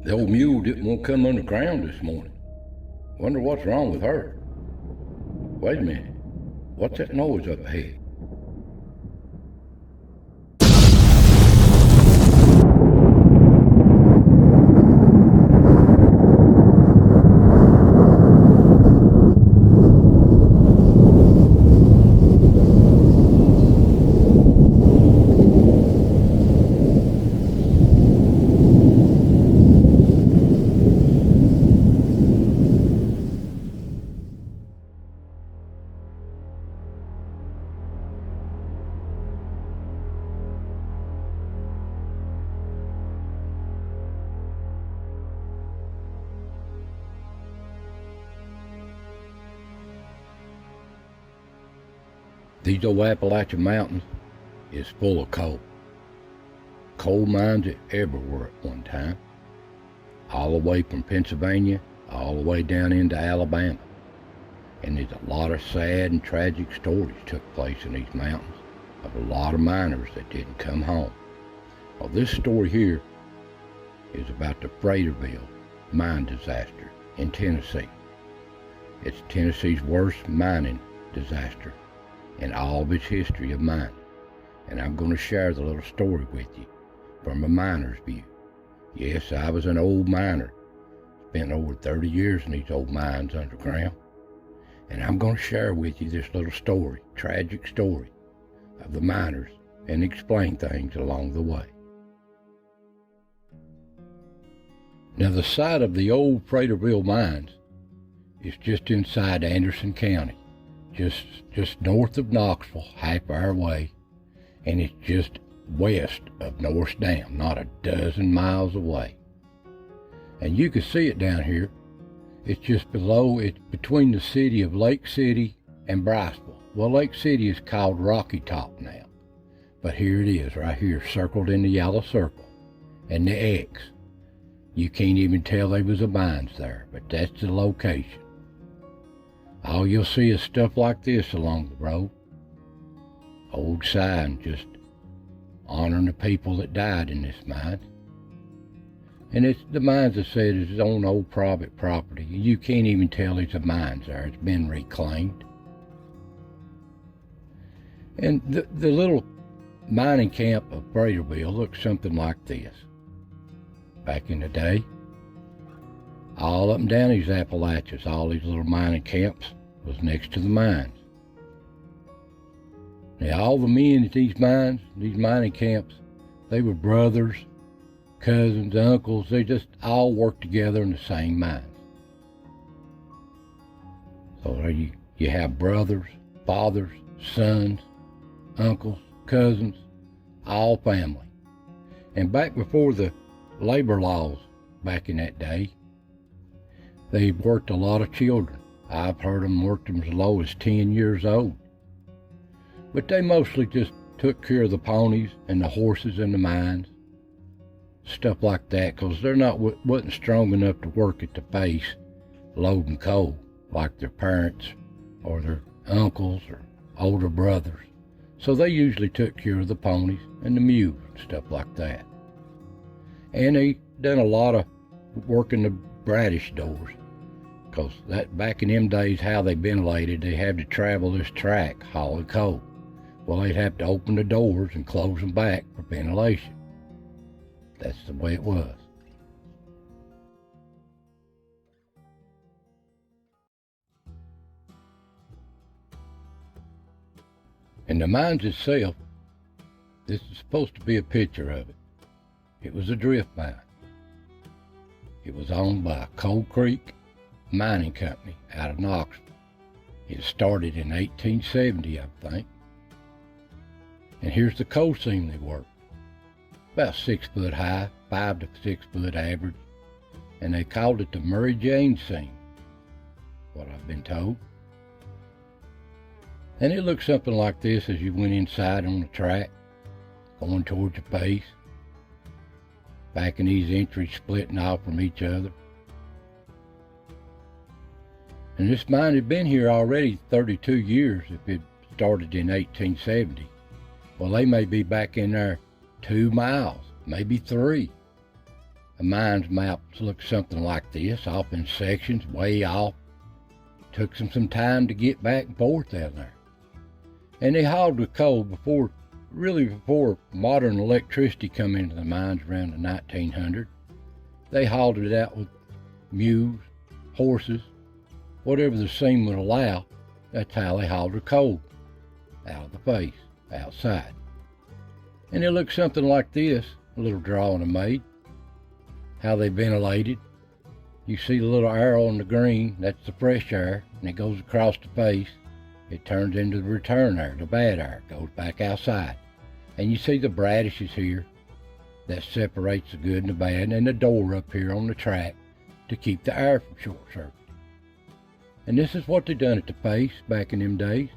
The old mule didn't want to come underground this morning. Wonder what's wrong with her. Wait a minute. What's that noise up ahead? These old Appalachian mountains is full of coal. Coal mines are everywhere at one time, all the way from Pennsylvania, all the way down into Alabama. And there's a lot of sad and tragic stories took place in these mountains of a lot of miners that didn't come home. Well, this story here is about the Fraterville mine disaster in Tennessee. It's Tennessee's worst mining disaster in all of its history of mining. And I'm going to share the little story with you from a miner's view. Yes, I was an old miner. Spent over 30 years in these old mines underground. And I'm going to share with you this little story, tragic story of the miners, and explain things along the way. Now, the site of the old Fraterville mines is just inside Anderson County, just north of Knoxville, half hour away, and it's just west of North Dam, not a dozen miles away. And you can see it down here. It's just below, it's between the city of Lake City and Briceville. Well, Lake City is called Rocky Top now, but here it is, right here, circled in the yellow circle, and the X. You can't even tell there was a mines there, but that's the location. All you'll see is stuff like this along the road. Old sign just honoring the people that died in this mine. And it's the mines, I said, is on old private property. You can't even tell it's a mines there. It's been reclaimed. And the little mining camp of Fraterville looks something like this. Back in the day, all up and down these Appalachias, all these little mining camps was next to the mines. Now, all the men at these mines, these mining camps, they were brothers, cousins, uncles. They just all worked together in the same mines. So there you have brothers, fathers, sons, uncles, cousins, all family. And back before the labor laws back in that day, they worked a lot of children. I've heard them work them as low as 10 years old. But they mostly just took care of the ponies and the horses in the mines, stuff like that, because they're wasn't strong enough to work at the face loading coal like their parents or their uncles or older brothers. So they usually took care of the ponies and the mules and stuff like that. And they done a lot of work in the bradish doors, because that back in them days, how they ventilated, they had to travel this track hauling coal. Well, they'd have to open the doors and close them back for ventilation. That's the way it was. And the mines itself, this is supposed to be a picture of it. It was a drift mine. It was owned by Coal Creek Mining Company out of Knoxville. It started in 1870, I think. And here's the coal seam they worked. About 6 foot high, 5 to 6 foot average. And they called it the Murray Jane seam, what I've been told. And it looked something like this as you went inside on the track, going towards your face. Back in these entries splitting off from each other. And this mine had been here already 32 years if it started in 1870. Well, they may be back in there 2 miles, maybe 3. The mine's maps look something like this, off in sections, way off. Took them some time to get back and forth down there. And they hauled with coal before modern electricity come into the mines around the 1900. They hauled it out with mules, horses, whatever the scene would allow. That's how they hauled the coal out of the face, outside. And it looks something like this, a little drawing I made. How they ventilated. You see the little arrow on the green, that's the fresh air, and it goes across the face. It turns into the return air, the bad air, goes back outside. And you see the bradishes here that separates the good and the bad, and the door up here on the track to keep the air from short circuit. And this is what they done at the face back in them days.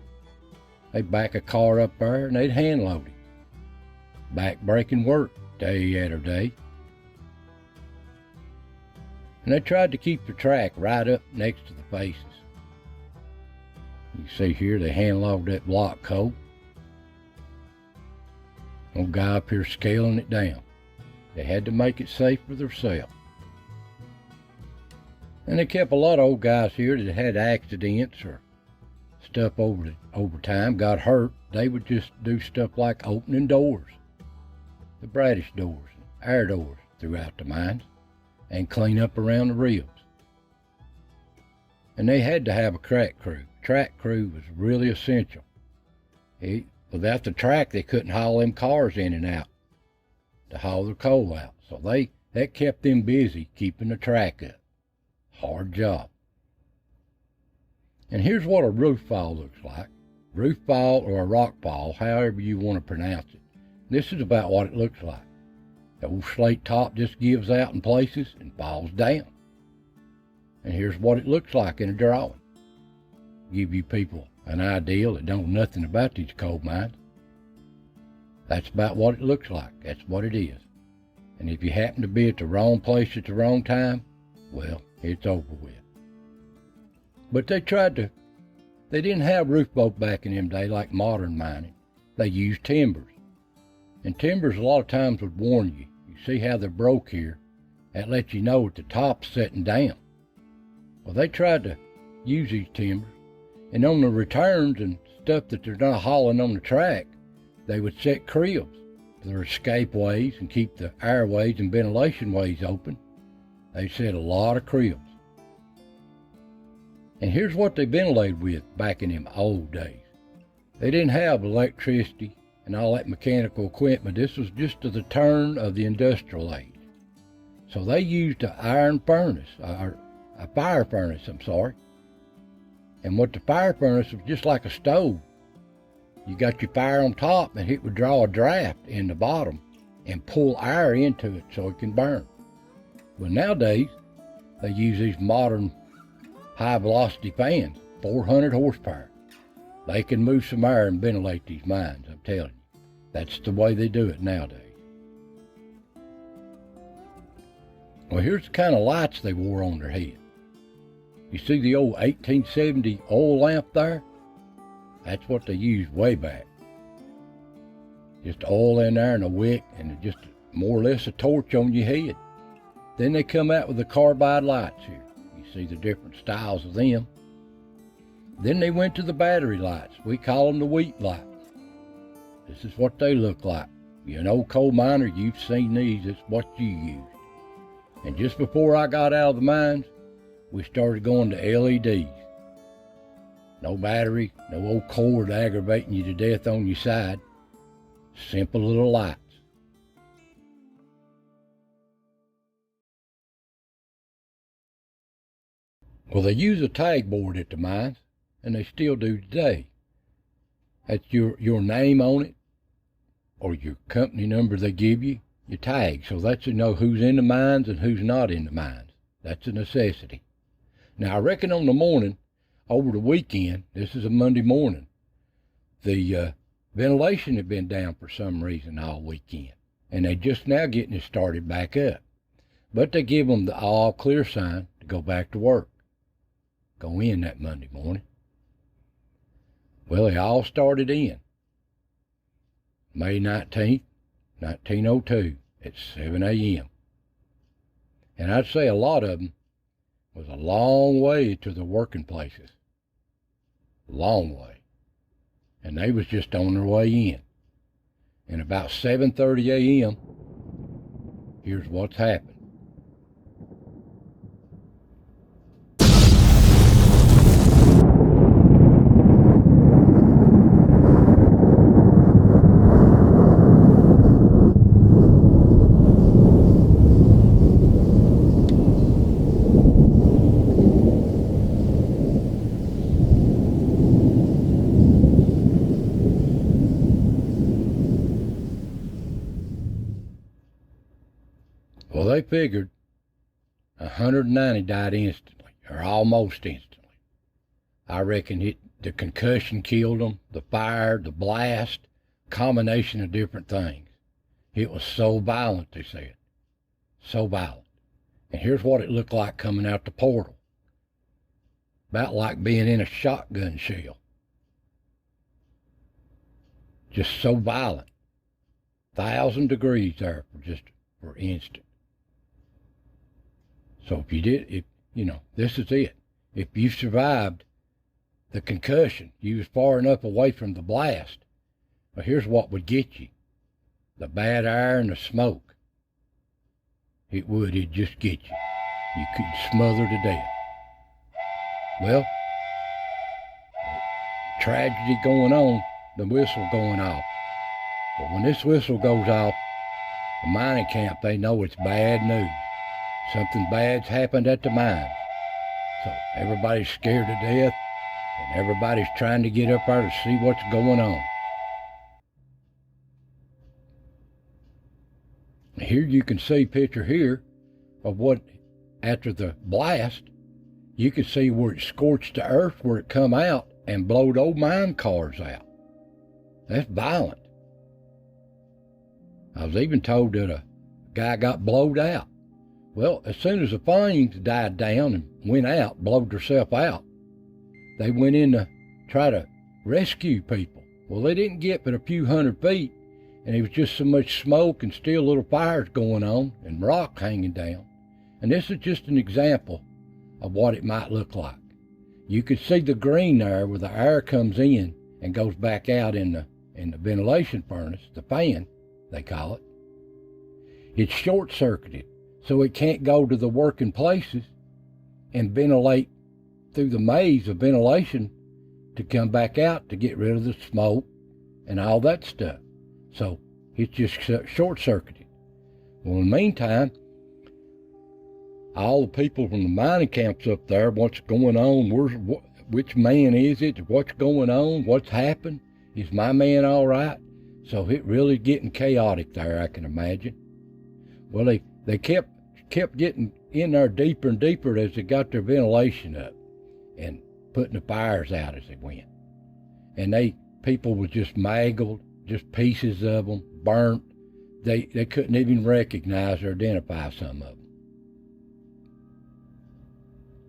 They'd back a car up there and they'd hand load it. Back-breaking work, day after day. And they tried to keep the track right up next to the faces. You see here, they hand load that block coal. Old guy up here scaling it down. They had to make it safe for themselves. And they kept a lot of old guys here that had accidents or stuff over time, got hurt. They would just do stuff like opening doors, the bradish doors, air doors throughout the mines, and clean up around the ribs. And they had to have a track crew. Track crew was really essential. Without the track, they couldn't haul them cars in and out to haul their coal out. So that kept them busy keeping the track up. Hard job. And here's what a roof fall looks like. Roof fall or a rock fall, however you want to pronounce it. This is about what it looks like. The old slate top just gives out in places and falls down. And here's what it looks like in a drawing. Give you people an idea that don't know nothing about these coal mines. That's about what it looks like. That's what it is. And if you happen to be at the wrong place at the wrong time, well, it's over with. But they didn't have roof bolt back in them days like modern mining. They used timbers. And timbers a lot of times would warn you. You see how they're broke here. That lets you know that the top's setting down. Well, they tried to use these timbers. And on the returns and stuff that they're not hauling on the track, they would set cribs for their escape ways and keep the airways and ventilation ways open. They set a lot of cribs. And here's what they ventilated with back in them old days. They didn't have electricity and all that mechanical equipment. This was just to the turn of the industrial age. So they used an iron furnace, or a fire furnace, And what the fire furnace was just like a stove. You got your fire on top and it would draw a draft in the bottom and pull air into it so it can burn. Well, nowadays, they use these modern high-velocity fans, 400 horsepower. They can move some air and ventilate these mines, I'm telling you. That's the way they do it nowadays. Well, here's the kind of lights they wore on their head. You see the old 1870 oil lamp there? That's what they used way back. Just oil in there and a wick and just more or less a torch on your head. Then they come out with the carbide lights here. You see the different styles of them. Then they went to the battery lights. We call them the wheat lights. This is what they look like. You're an old coal miner, you've seen these. It's what you used. And just before I got out of the mines, we started going to LEDs. No battery, no old cord aggravating you to death on your side. Simple little lights. Well, they use a tag board at the mines, and they still do today. That's your name on it, or your company number they give you, your tag. So that's to know who's in the mines and who's not in the mines. That's a necessity. Now, I reckon on the morning, over the weekend, this is a Monday morning, the ventilation had been down for some reason all weekend, and they just now getting it started back up. But they give them the all clear sign to go back to work. Go in that Monday morning. Well, they all started in. May 19th, 1902 at 7 a.m. And I'd say a lot of them was a long way to the working places. Long way. And they was just on their way in. And about 7:30 a.m., here's what's happened. Well, they figured 190 died instantly, or almost instantly. I reckon the concussion killed them, the fire, the blast, combination of different things. It was so violent, they said. So violent. And here's what it looked like coming out the portal. About like being in a shotgun shell. Just so violent. 1,000 degrees there for instant. So this is it. If you survived the concussion, you was far enough away from the blast. But here's what would get you. The bad air and the smoke. It'd just get you. You could smother to death. Well, tragedy going on, the whistle going off. But when this whistle goes off, the mining camp, they know it's bad news. Something bad's happened at the mine. So everybody's scared to death, and everybody's trying to get up there to see what's going on. Here you can see a picture here of what, after the blast, you can see where it scorched the earth, where it come out and blowed old mine cars out. That's violent. I was even told that a guy got blowed out. Well, as soon as the flames died down and went out, blowed herself out, they went in to try to rescue people. Well, they didn't get but a few hundred feet, and it was just so much smoke and still little fires going on and rock hanging down. And this is just an example of what it might look like. You could see the green there where the air comes in and goes back out in the ventilation furnace, the fan, they call it. It's short-circuited, so it can't go to the working places and ventilate through the maze of ventilation to come back out to get rid of the smoke and all that stuff. So it's just short-circuited. Well, in the meantime, all the people from the mining camps up there, what's going on, which man is it, what's going on, what's happened, is my man all right? So it really getting chaotic there, I can imagine. Well, they kept getting in there deeper and deeper as they got their ventilation up and putting the fires out as they went. And people were just mangled, just pieces of them, burnt. They couldn't even recognize or identify some of them.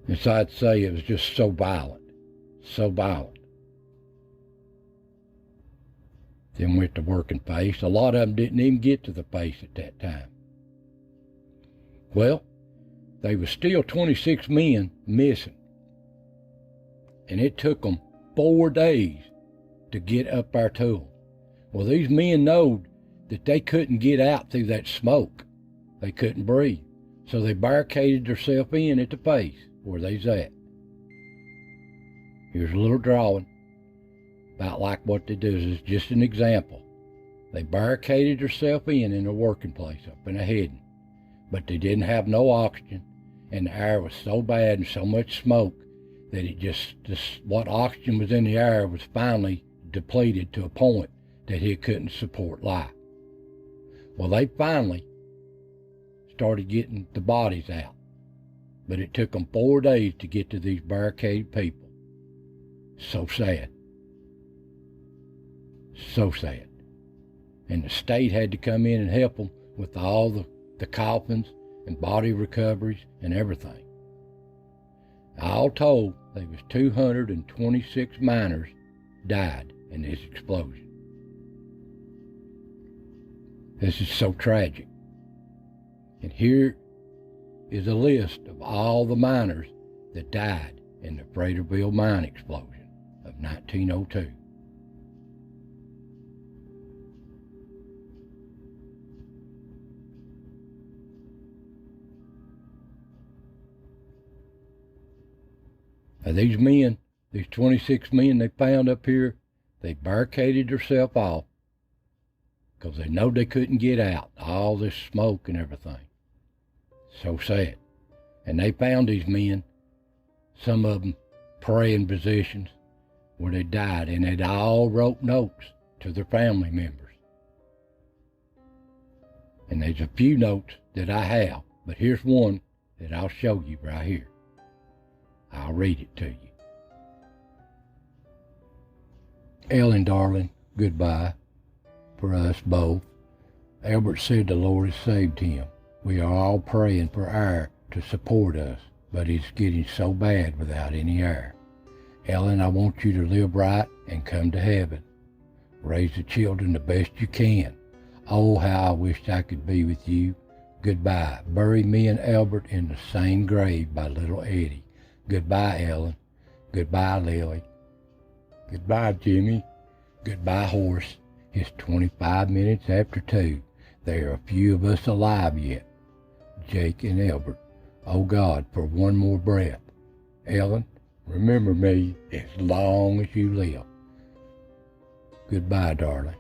And so I'd say it was just so violent, so violent. Then went to working face. A lot of them didn't even get to the face at that time. Well, they was still 26 men missing. And it took them 4 days to get up there to them. Well, these men knowed that they couldn't get out through that smoke. They couldn't breathe. So they barricaded themselves in at the face where they's at. Here's a little drawing about like what they do. This is just an example. They barricaded themselves in a working place up in a hidden. But they didn't have no oxygen, and the air was so bad and so much smoke that what oxygen was in the air was finally depleted to a point that it couldn't support life. Well, they finally started getting the bodies out, but it took them 4 days to get to these barricaded people. So sad. So sad. And the state had to come in and help them with all the coffins and body recoveries and everything. All told, there was 226 miners died in this explosion. This is so tragic. And here is a list of all the miners that died in the Fraterville mine explosion of 1902. Now these men, these 26 men they found up here, they barricaded themselves off because they know they couldn't get out, all this smoke and everything. So sad. And they found these men, some of them praying positions where they died, and they'd all wrote notes to their family members. And there's a few notes that I have, but here's one that I'll show you right here. I'll read it to you. Ellen, darling, goodbye for us both. Albert said the Lord has saved him. We are all praying for air to support us, but it's getting so bad without any air. Ellen, I want you to live right and come to heaven. Raise the children the best you can. Oh, how I wished I could be with you. Goodbye. Bury me and Albert in the same grave by little Eddie. Goodbye, Ellen. Goodbye, Lily. Goodbye, Jimmy. Goodbye, Horace. It's 25 minutes after 2. There are a few of us alive yet. Jake and Albert. Oh, God, for one more breath. Ellen, remember me as long as you live. Goodbye, darling.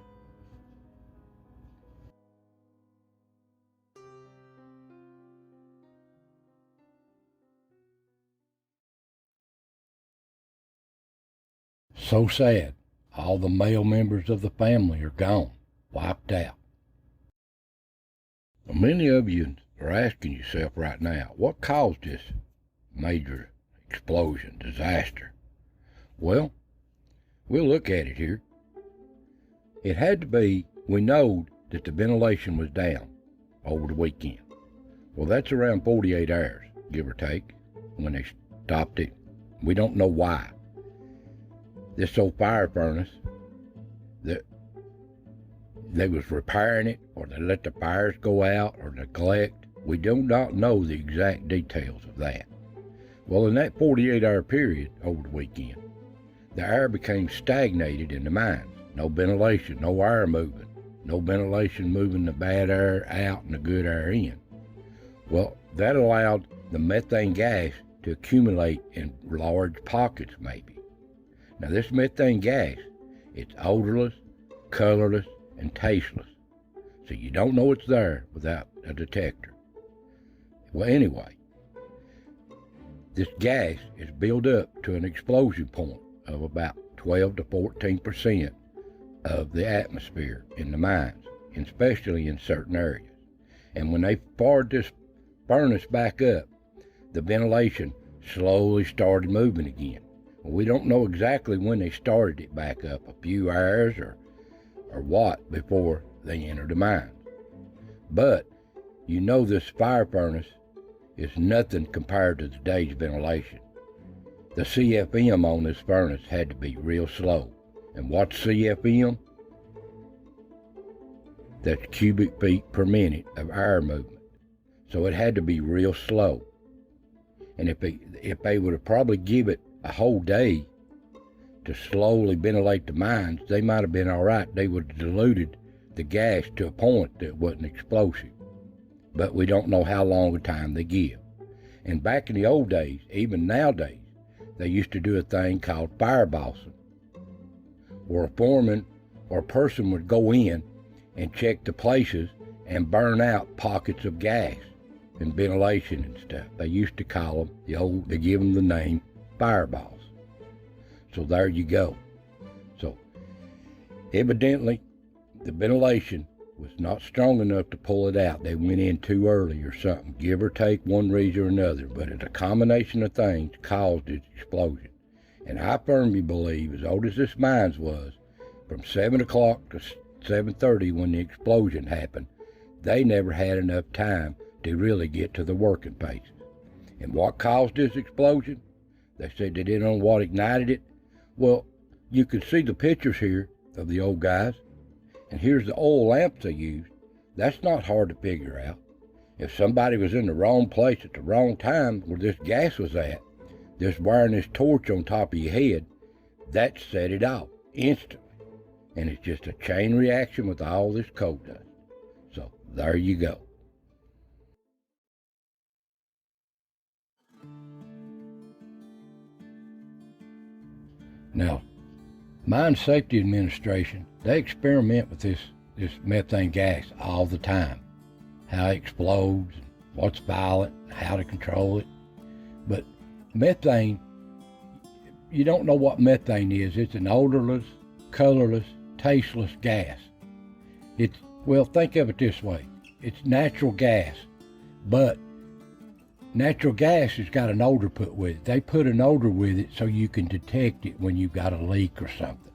So sad. All the male members of the family are gone, wiped out. Well, many of you are asking yourself right now, what caused this major explosion, disaster? Well, we'll look at it here. It had to be, we know that the ventilation was down over the weekend. Well, that's around 48 hours, give or take, when they stopped it. We don't know why. This old fire furnace, that they was repairing it, or they let the fires go out, or neglect. We do not know the exact details of that. Well, in that 48-hour period over the weekend, the air became stagnated in the mines. No ventilation, no air moving. No ventilation moving the bad air out and the good air in. Well, that allowed the methane gas to accumulate in large pockets maybe. Now this methane gas, it's odorless, colorless, and tasteless. So you don't know it's there without a detector. Well, anyway, this gas is built up to an explosion point of about 12 to 14% of the atmosphere in the mines, especially in certain areas. And when they fired this furnace back up, the ventilation slowly started moving again. Well, we don't know exactly when they started it back up, a few hours or what before they entered the mines. But you know this fire furnace is nothing compared to today's ventilation. The CFM on this furnace had to be real slow. And what's CFM? That's cubic feet per minute of air movement. So it had to be real slow. And if they would have probably give it a whole day to slowly ventilate the mines, they might have been all right. They would have diluted the gas to a point that wasn't explosive. But we don't know how long a time they give. And back in the old days, even nowadays, they used to do a thing called firebossing, where a foreman or a person would go in and check the places and burn out pockets of gas and ventilation and stuff. They used to call them, they give them the name fireballs. So there you go. So evidently the ventilation was not strong enough to pull it out. They went in too early or something, give or take one reason or another, but it's a combination of things caused this explosion. And I firmly believe, as old as this mines was, from 7 o'clock to 7:30 when the explosion happened, they never had enough time to really get to the working places. And what caused this explosion? They said they didn't know what ignited it. Well, you can see the pictures here of the old guys. And here's the oil lamps they used. That's not hard to figure out. If somebody was in the wrong place at the wrong time where this gas was at, just wearing this torch on top of your head, that set it off instantly. And it's just a chain reaction with all this coal dust. So there you go. Now, Mine Safety Administration, they experiment with this methane gas all the time. How it explodes, what's violent, how to control it. But methane, you don't know what methane is. It's an odorless, colorless, tasteless gas. Well, think of it this way. It's natural gas, but natural gas has got an odor put with it. They put an odor with it so you can detect it when you've got a leak or something.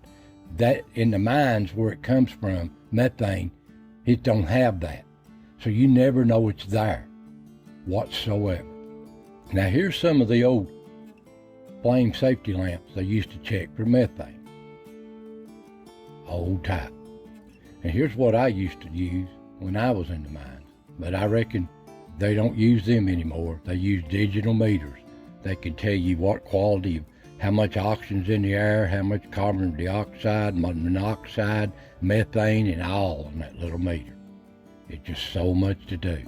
That in the mines where it comes from, methane, it don't have that. So you never know it's there whatsoever. Now here's some of the old flame safety lamps they used to check for methane. Old type. And here's what I used to use when I was in the mines. But I reckon they don't use them anymore. They use digital meters. They can tell you what quality, how much oxygen's in the air, how much carbon dioxide, monoxide, methane, and all on that little meter. It's just so much to do.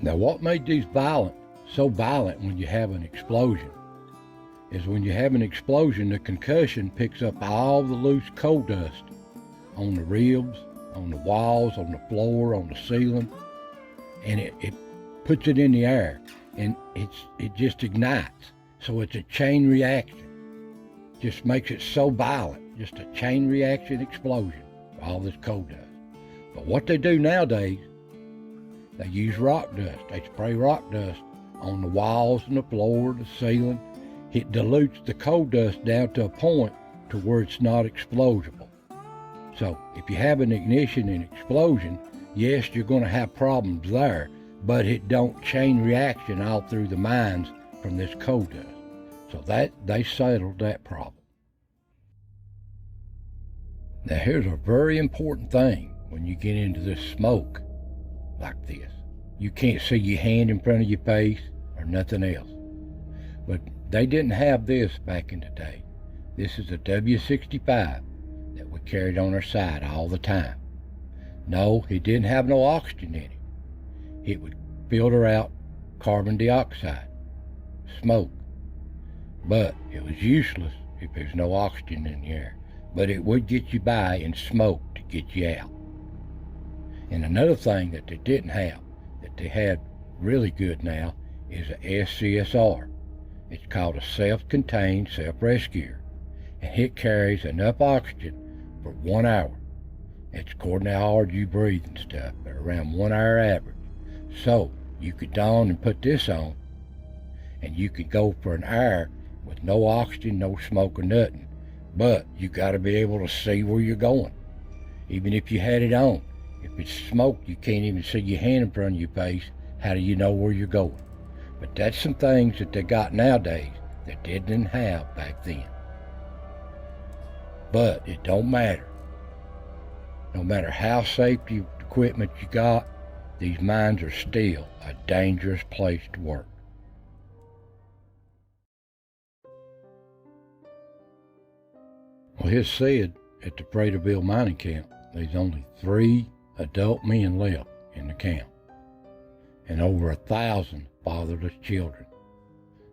Now what made these so violent when you have an explosion is when you have an explosion, the concussion picks up all the loose coal dust on the ribs, on the walls, on the floor, on the ceiling, and it puts it in the air, and it just ignites. So it's a chain reaction. Just makes it so violent, just a chain reaction explosion, all this coal dust. But what they do nowadays, they use rock dust. They spray rock dust on the walls and the floor, the ceiling. It dilutes the coal dust down to a point to where it's not explodable. So if you have an ignition and explosion, yes, you're going to have problems there, but it don't chain reaction all through the mines from this coal dust. So that they settled that problem. Now here's a very important thing when you get into this smoke like this. You can't see your hand in front of your face or nothing else. But they didn't have this back in the day. This is a W65 that we carried on our side all the time. No, it didn't have no oxygen in it. It would filter out carbon dioxide, smoke. But it was useless if there's no oxygen in the air. But it would get you by in smoke to get you out. And another thing that they didn't have, that they have really good now, is a SCSR. It's called a self-contained self-rescuer, and it carries enough oxygen for 1 hour. It's according to how hard you breathe and stuff, but around 1 hour average. So you could don and put this on, and you could go for an hour with no oxygen, no smoke or nothing. But you got to be able to see where you're going, even if you had it on. If it's smoke, you can't even see your hand in front of your face. How do you know where you're going? But that's some things that they got nowadays that they didn't have back then. But it don't matter. No matter how safety equipment you got, these mines are still a dangerous place to work. Well, it's said at the Fraterville mining camp, there's only 3 adult men left in the camp, and over 1,000 fatherless children.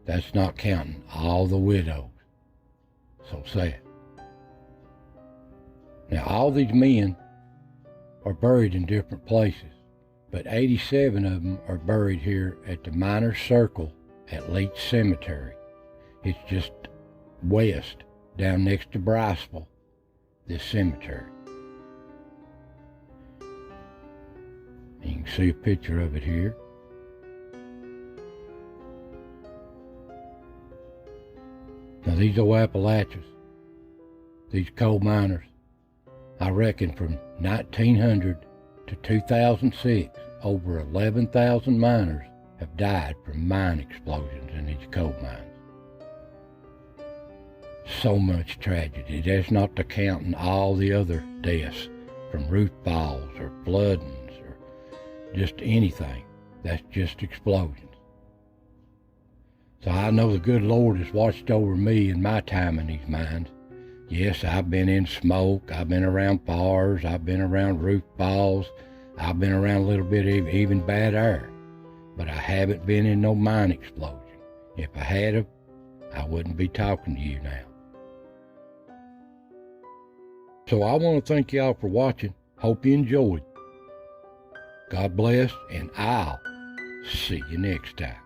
That's not counting all the widows. So sad. Now, all these men are buried in different places, but 87 of them are buried here at the Miners Circle at Leach Cemetery. It's just west, down next to Briceville, this cemetery. And you can see a picture of it here. Now these old Appalachians, these coal miners, I reckon from 1900 to 2006, over 11,000 miners have died from mine explosions in these coal mines. So much tragedy. That's not to counting all the other deaths from roof falls or floodings just anything. That's just explosions. So I know the good Lord has watched over me in my time in these mines. Yes, I've been in smoke, I've been around fires, I've been around roof falls, I've been around a little bit of even bad air, but I haven't been in no mine explosion. If I had have, I wouldn't be talking to you now. So I want to thank y'all for watching. Hope you enjoyed. God bless, and I'll see you next time.